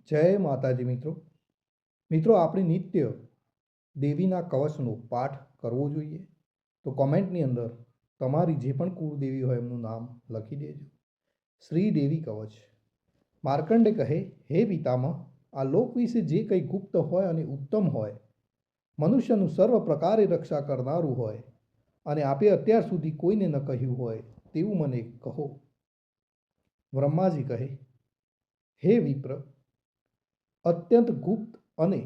જય માતાજી મિત્રો. મિત્રો, આપણે નિત્ય દેવીના કવચનો પાઠ કરવો જોઈએ. તો કોમેન્ટની અંદર તમારી જે પણ કુળદેવી હોય એમનું નામ લખી દેજો. શ્રી દેવી કવચ. માર્કંડે કહે, હે પિતામહ, આ લોક વિશે જે કંઈ ગુપ્ત હોય અને ઉત્તમ હોય, મનુષ્યનું સર્વ પ્રકારે રક્ષા કરનારું હોય, અને આપે અત્યાર સુધી કોઈને ન કહ્યું હોય તેવું મને કહો. બ્રહ્માજી કહે, હે વિપ્ર, અત્યંત ગુપ્ત અને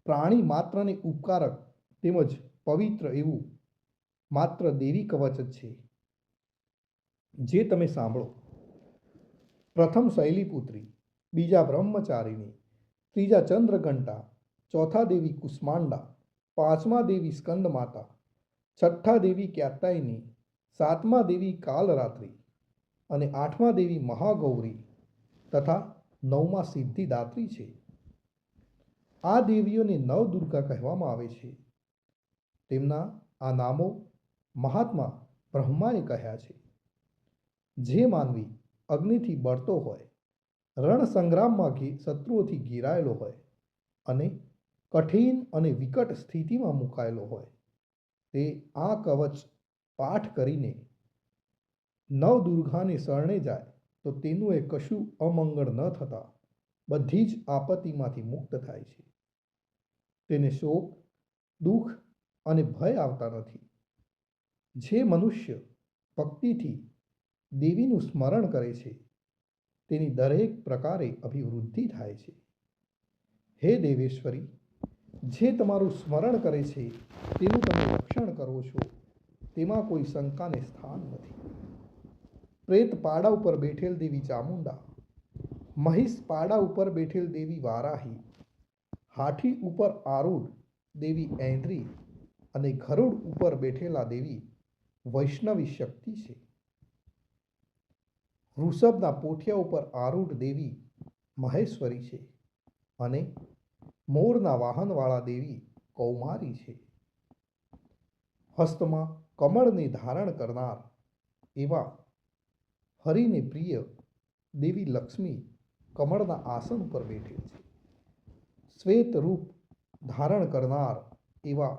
પ્રાણી માત્રને ઉપકારક તેમજ પવિત્ર એવું માત્ર દેવી કવચ જ છે, જે તમે સાંભળો. પ્રથમ શૈલીપુત્રી, બીજા બ્રહ્મચારિણી, ત્રીજા ચંદ્રઘંટા, ચોથા દેવી કુષ્માંડા, પાંચમા દેવી સ્કંદમાતા, છઠ્ઠા દેવી ક્યાત્યાયની, સાતમા દેવી કાલરાત્રિ અને આઠમા દેવી મહાગૌરી તથા નવમા સિદ્ધિદાત્રી છે. આ દેવીઓને નવદુર્ગા કહેવામાં આવે છે. તેમના આ નામો મહાત્મા બ્રહ્માએ કહ્યા છે. જે માનવી અગ્નિથી બળતો હોય, રણ સંગ્રામમાં શત્રુઓથી ઘેરાયેલો હોય અને કઠિન અને વિકટ સ્થિતિમાં મુકાયેલો હોય, તે આ કવચ પાઠ કરીને નવદુર્ગાને શરણે જાય તો તેનું એ કશું અમંગળ ન થતા બધી જ આપત્તિમાંથી મુક્ત થાય છે. તેને શોક, દુઃખ અને ભય આવતા નથી. જે મનુષ્ય ભક્તિથી દેવીનું સ્મરણ કરે છે, તેની દરેક પ્રકારે અભિવૃદ્ધિ થાય છે. હે દેવેશ્વરી, જે તમારું સ્મરણ કરે છે તેનું તમે રક્ષણ કરો છો, તેમાં કોઈ શંકાને સ્થાન નથી. પ્રેત પાડા ઉપર બેઠેલ દેવી ચામુંડા, મહિષ પાડા ઉપર બેઠેલ દેવી વારાહી, હાથી ઉપર આરૂઢ દેવી ઐંદ્રી અને ગરુડ ઉપર બેઠેલા દેવી વૈષ્ણવી શક્તિ છે. વૃષભના પોઠિયા ઉપર આરૂઢ દેવી મહેશ્વરી છે અને મોરના વાહનવાળા દેવી કૌમારી છે. હસ્તમાં કમળને ધારણ કરનાર એવા હરિને પ્રિય દેવી લક્ષ્મી કમળના આસન ઉપર બેઠેલ છે. શ્વેત રૂપ ધારણ કરનાર એવા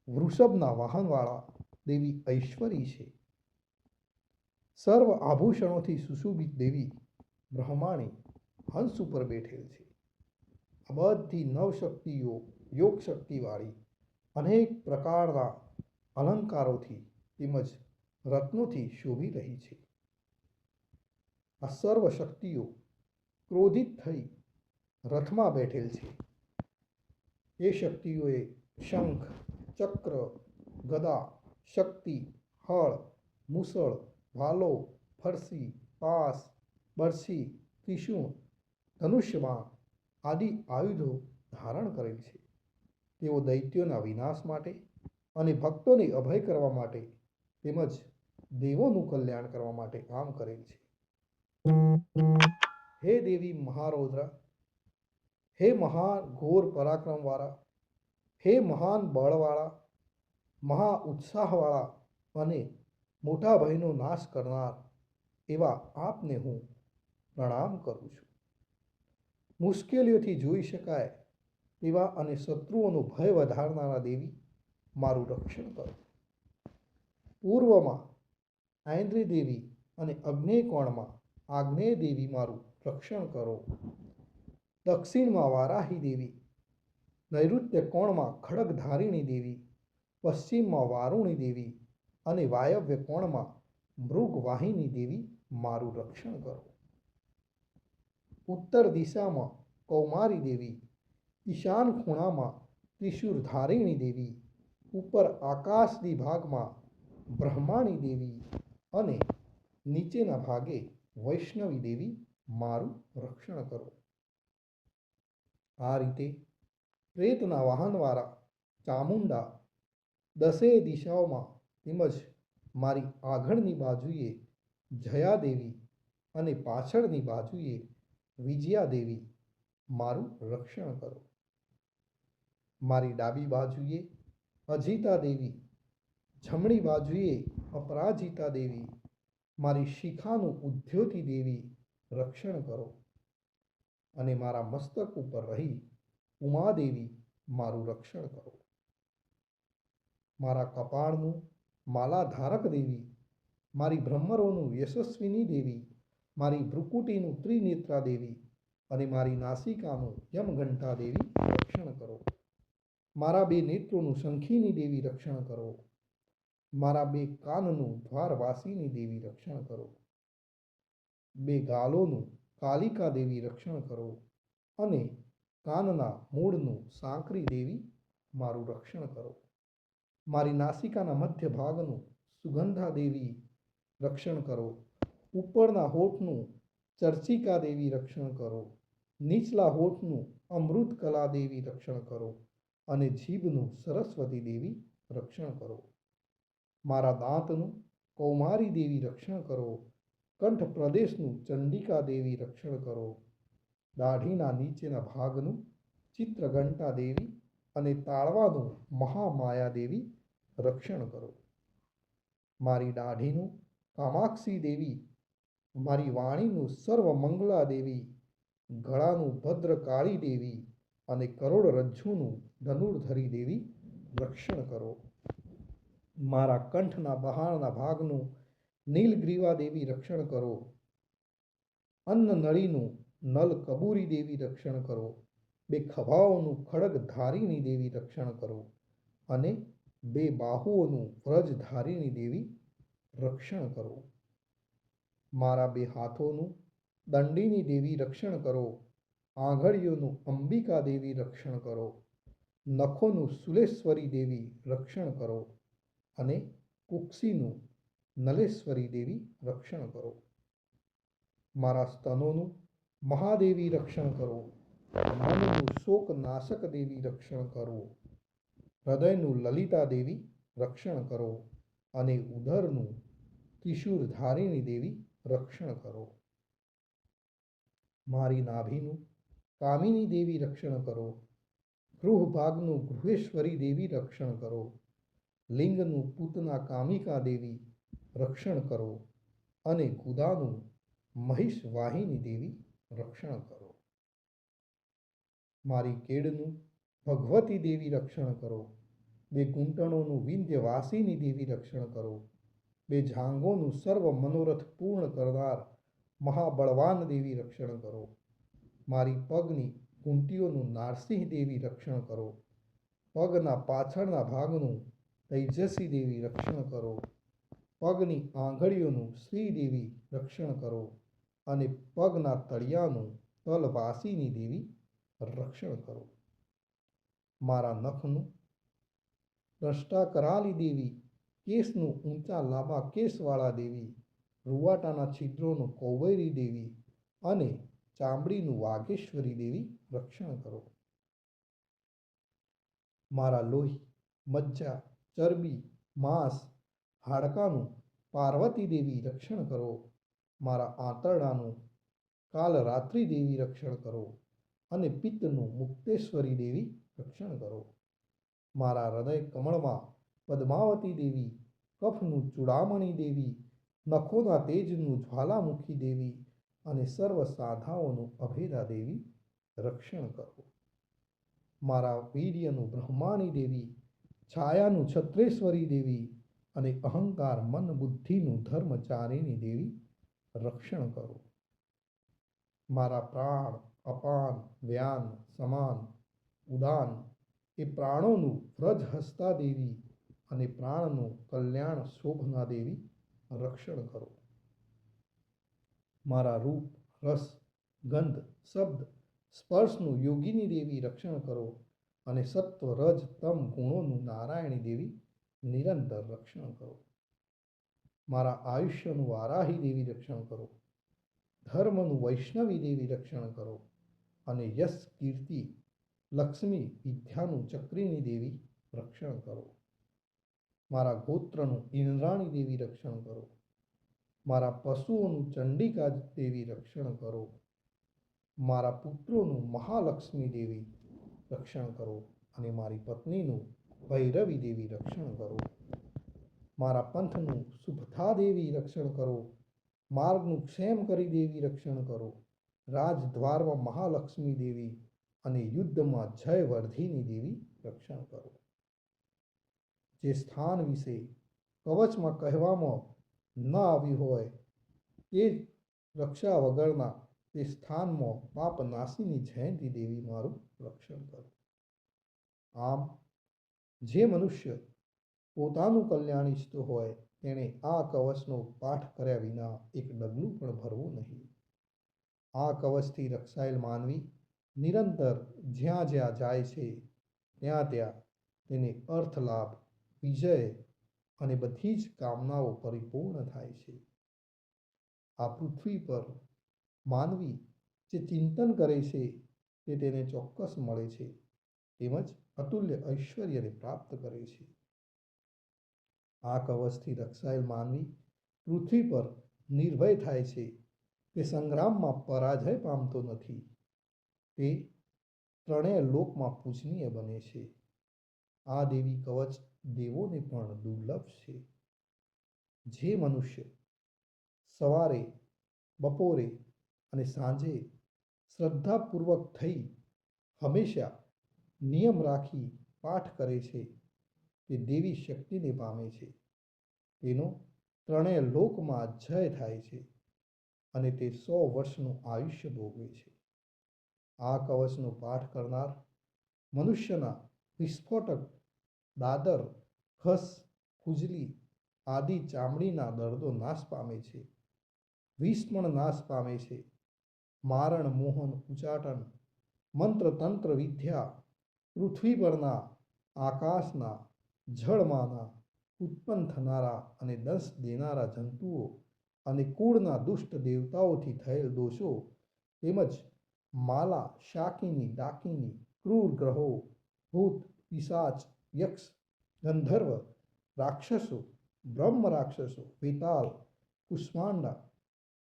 વૃષભના વાહનવાળા દેવી ઐશ્વરી છે. સર્વ આભૂષણોથી સુશોભિત દેવી બ્રહ્માણી હંસ ઉપર બેઠેલ છે. આ બધી નવશક્તિઓ યોગ શક્તિવાળી અનેક પ્રકારના અલંકારોથી તેમજ રત્નોથી શોભી રહી છે. આ સર્વ શક્તિઓ ક્રોધિત થઈ રથમાં બેઠેલ છે. એ શક્તિઓએ શંખ, ચક્ર, ગદા, શક્તિ, હળ, મુસળ, ભાલો, ફરસી, પાસ, બરછી, ત્રિશૂળ, ધનુષ્યબાણ આદિ આયુધો ધારણ કરેલ છે. તેઓ દૈત્યોના વિનાશ માટે અને ભક્તોને અભય કરવા માટે તેમજ દેવોનું કલ્યાણ કરવા માટે આમ કરેલ છે. હે દેવી મહારૌદ્ર, હે મહાન ઘોર પરાક્રમવાળા, હે મહાન બળવાળા, મહા ઉત્સાહવાળા અને મોટા ભયનો નાશ કરનાર એવા આપને હું પ્રણામ કરું છું. મુશ્કેલીઓથી જોઈ શકાય તેવા અને શત્રુઓનો ભય વધારનારા દેવી મારું રક્ષણ કરો. પૂર્વમાં ઐંદ્રી દેવી અને અગ્નેય કોણમાં આગ્નેય દેવી મારું રક્ષણ કરો. દક્ષિણમાં વારાહી દેવી, નૈઋત્ય કોણમાં ખડગધારિણી દેવી, પશ્ચિમમાં વારુણી દેવી અને વાયવ્ય કોણમાં મૃગવાહિની દેવી મારું રક્ષણ કરો. ઉત્તર દિશામાં કૌમારી દેવી, ઈશાન ખૂણામાં ત્રિશૂળધારિણી દેવી, ઉપર આકાશની ભાગમાં બ્રહ્માણી દેવી અને નીચેના ભાગે વૈષ્ણવી દેવી મારું રક્ષણ કરો. આ રીતે પ્રેતના વાહનવાળા ચામુંડા દસેય દિશાઓમાં તેમજ મારી આગળની બાજુએ જયાદેવી અને પાછળની બાજુએ વિજયાદેવી મારું રક્ષણ કરો. મારી ડાબી બાજુએ અજિતા દેવી, જમણી બાજુએ અપરાજિતા દેવી, મારી શિખાનું ઉદ્યોતિ દેવી રક્ષણ કરો અને મારા મસ્તક ઉપર રહી ઉમાદેવી મારું રક્ષણ કરો. મારા કપાળનું માલાધારક દેવી, મારી ભ્રમરોનું યશસ્વિની દેવી, મારી ભ્રુકુટીનું ત્રિનેત્રા દેવી અને મારી નાસિકાનું યમઘંટા દેવી રક્ષણ કરો. મારા બે નેત્રોનું શંખીની દેવી રક્ષણ કરો. મારા બે કાનનું દ્વારવાસીની દેવી રક્ષણ કરો. બે ગાલોનું કાલિકા દેવી રક્ષણ કરો અને કાનના મૂળનું સાંકરી દેવી મારું રક્ષણ કરો. મારી નાસિકાના મધ્ય ભાગનું સુગંધા દેવી રક્ષણ કરો. ઉપરના હોઠનું ચર્ચિકા દેવી રક્ષણ કરો. નીચલા હોઠનું અમૃતકલા દેવી રક્ષણ કરો અને જીભનું સરસ્વતી દેવી રક્ષણ કરો. મારા દાંતનું કૌમારી દેવી રક્ષણ કરો. કંઠ પ્રદેશનું ચંડિકા દેવી રક્ષણ કરો. દાઢીના નીચેના ભાગનું ચિત્રઘંટા દેવી અને તાળવાનું મહામાયા દેવી રક્ષણ કરો. મારી દાઢીનું કામાક્ષી દેવી, મારી વાણીનું સર્વમંગલા દેવી, ગળાનું ભદ્રકાળી દેવી અને કરોડરજ્જુનું ધનુર્ધરી દેવી રક્ષણ કરો. મારા કંઠના બહારના ભાગનું નીલગ્રીવા દેવી રક્ષણ કરો. અન્નનળીનું નલ કબૂરી દેવી રક્ષણ કરો. બે ખભાઓનું ખડગધારીની દેવી રક્ષણ કરો અને બે બાહુઓનું વ્રજધારીની દેવી રક્ષણ કરો. મારા બે હાથોનું દંડીની દેવી રક્ષણ કરો. આંગળીઓનું અંબિકા દેવી રક્ષણ કરો. નખોનું સુલેશ્વરી દેવી રક્ષણ કરો અને કુક્ષીનું નલેશ્વરી દેવી રક્ષણ કરો. મારા સ્તનોનું મહાદેવી રક્ષણ કરો. મનનું શોકનાશક દેવી રક્ષણ કરો. હૃદયનું લલિતા દેવી રક્ષણ કરો અને ઉદરનું ત્રિશૂળધારીની દેવી રક્ષણ કરો. મારી નાભીનું કામિની દેવી રક્ષણ કરો. ગૃહ ભાગનું ગૃહેશ્વરી દેવી રક્ષણ કરો. લિંગનું પૂતના કામિકા દેવી રક્ષણ કરો અને ગુદાનું મહિષવાહિની દેવી રક્ષણ કરો. મારી કેડનું ભગવતી દેવી રક્ષણ કરો. બે ઘૂંટણોનું વિંધ્યવાસિની દેવી રક્ષણ કરો. બે જાંઘોનું સર્વ મનોરથ પૂર્ણ કરનાર મહાબળવાન દેવી રક્ષણ કરો. મારી પગની ઘૂંટીઓનું નારસિંહ દેવી રક્ષણ કરો. પગના પાછળના ભાગનું તૈજસી દેવી રક્ષણ કરો. પગની આંગળીઓનું શ્રીદેવી રક્ષણ કરો અને પગના તળિયાનું તલવાસીની દેવી રક્ષણ કરો. મારા નખનું દ્રષ્ટા કરાલી દેવી, કેસનું ઊંચા લાંબા કેસવાળા દેવી, રૂવાટાના છિદ્રોનું કૌબેરી દેવી અને ચામડીનું વાઘેશ્વરી દેવી રક્ષણ કરો. મારા લોહી, મજ્જા, ચરબી, માંસ, હાડકાનું પાર્વતી દેવી રક્ષણ કરો. મારા આંતરડાનું કાલરાત્રિ દેવી રક્ષણ કરો અને પિત્તનું મુક્તેશ્વરી દેવી રક્ષણ કરો. મારા હૃદય કમળમાં પદ્માવતી દેવી, કફનું ચૂડામણી દેવી, નખોના તેજનું જ્વાલામુખી દેવી અને સર્વ સાધાઓનું અભેદા દેવી રક્ષણ કરો. મારા વીર્યનું બ્રહ્માણી દેવી, છાયાનું છત્રેશ્વરી દેવી અને અહંકાર મન બુદ્ધિનું ધર્મચારિણી દેવી રક્ષણ કરો. મારા પ્રાણ, અપાન, વ્યાન, સમાન, ઉદાન એ પ્રાણોનું વ્રજહસ્તા દેવી અને પ્રાણનું કલ્યાણ શોભના દેવી રક્ષણ કરો. મારા રૂપ, રસ, ગંધ, શબ્દ, સ્પર્શનું યોગિની દેવી રક્ષણ કરો અને સત્વ, રજ, તમ ગુણોનું નારાયણી દેવી નિરંતર રક્ષણ કરો. મારા આયુષ્યનું વારાહી દેવી રક્ષણ કરો. ધર્મનું વૈષ્ણવી દેવી રક્ષણ કરો અને યશ, કીર્તિ, લક્ષ્મી, વિદ્યાનું ચક્રીની દેવી રક્ષણ કરો. મારા ગોત્રનું ઇન્દ્રાણી દેવી રક્ષણ કરો. મારા પશુઓનું ચંડિકા દેવી રક્ષણ કરો. મારા પુત્રોનું મહાલક્ષ્મી દેવી રક્ષણ કરો અને મારી પત્નીનું ભૈરવી દેવી રક્ષણ કરો. મારા પંથનું સુભદ્રા દેવી રક્ષણ કરો. માર્ગનું ક્ષેમ કરી દેવી રક્ષણ કરો. રાજદ્વારમાં મહાલક્ષ્મી દેવી અને યુદ્ધમાં જયવર્ધિની દેવી રક્ષણ કરો. જે સ્થાન વિશે કવચમાં કહેવામાં ન આવ્યું હોય એ રક્ષા વગરના તે સ્થાનમાં પાપ નાશીની જયંતી દેવી મારું રક્ષણ કરો. આમ જે મનુષ્ય પોતાનું કલ્યાણ ઈચ્છતો હોય તેણે આ કવચનો પાઠ કર્યા વિના એક ડગલું પણ ભરવું નહીં. આ કવચથી રક્ષાયેલ માનવી નિરંતર જ્યાં જ્યાં જાય છે ત્યાં ત્યાં તેને અર્થ લાભ, વિજય અને બધી જ કામનાઓ પરિપૂર્ણ થાય છે. આ પૃથ્વી પર માનવી જે ચિંતન કરે છે તે તેને ચોક્કસ મળે છે, તેમજ અતુલ્ય ઐશ્વર્યને પ્રાપ્ત કરે છે. આ કવચથી રક્ષાયેલ માનવી પૃથ્વી પર નિર્ભય થાય છે. તે સંગ્રામમાં પરાજય પામતો નથી. તે ત્રણેય લોકમાં પૂજનીય બને છે. આ દેવી કવચ દેવોને પણ દુર્લભ છે. જે મનુષ્ય સવારે, બપોરે અને સાંજે શ્રદ્ધાપૂર્વક થઈ હંમેશા નિયમ રાખી પાઠ કરે છે તે દેવી શક્તિને પામે છે. તેનો ત્રણેય લોકમાં જય થાય છે અને તે 100 વર્ષનું આયુષ્ય ભોગવે છે. આ કવચનો પાઠ કરનાર મનુષ્યના વિસ્ફોટક, દાદર, ખસ, ખુજલી આદિ ચામડીના દર્દો નાશ પામે છે. વિષ પણ નાશ પામે છે. મારણ, મોહન, ઉચાટન, મંત્ર, તંત્ર વિદ્યા, પૃથ્વી પરના, આકાશના, જળમાંના ઉત્પન્ન થનારા અને દંશ દેનારા જંતુઓ અને કુળના દુષ્ટ દેવતાઓથી થયેલ દોષો તેમજ માલા, શાકિની, ડાકિની, ક્રૂર ગ્રહો, ભૂત, પિશાચ, યક્ષ, ગંધર્વ, રાક્ષસો, બ્રહ્મ રાક્ષસો, વેતાલ, કુષ્માંડા,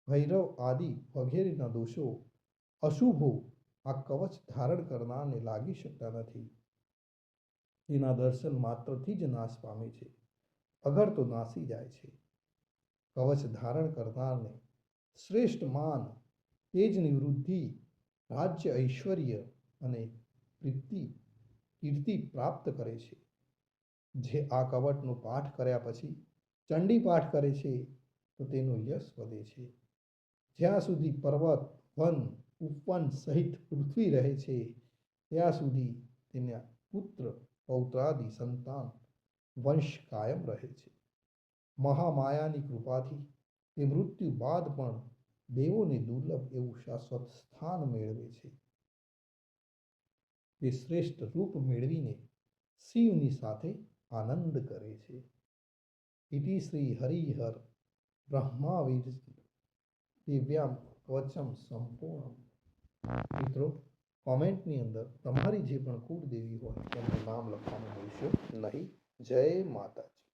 ભૈરવ આદિ વગેરેના દોષો, અશુભો આ કવચ ધારણ કરનારને લાગી શકતા નથી. તેના દર્શન માત્રથી જ નાશ પામે છે, અગર તો નાસી જાય છે. કવચ ધારણ કરનારને શ્રેષ્ઠ માન, તેજની વૃદ્ધિ, રાજ્ય, ઐશ્વર્ય અને કીર્તિ પ્રાપ્ત કરે છે. જે આ કવચનો પાઠ કર્યા પછી ચંડી પાઠ કરે છે તો તેનો યશ વધે છે. જ્યાં સુધી પર્વત, વન, ઉપવન સહિત પૃથ્વી રહે છે ત્યાં સુધી તેના પુત્ર, પૌત્રાદિ સંતાન, વંશ કાયમ રહે છે. મહામાયાની કૃપાથી તે મૃત્યુ બાદ પણ દેવોને દુર્લભ એવું શાશ્વત સ્થાન મેળવે છે. તે શ્રેષ્ઠ રૂપ મેળવીને શિવની સાથે આનંદ કરે છે. ઇતિ શ્રી હરિહર બ્રહ્માવીર દિવ્યામ કવચમ સંપૂર્ણ. મિત્રો, કોમેન્ટની અંદર તમારી જે પણ કુળદેવી હોય તેમનું નામ લખવાનું ભૂલશો નહીં. જય માતાજી.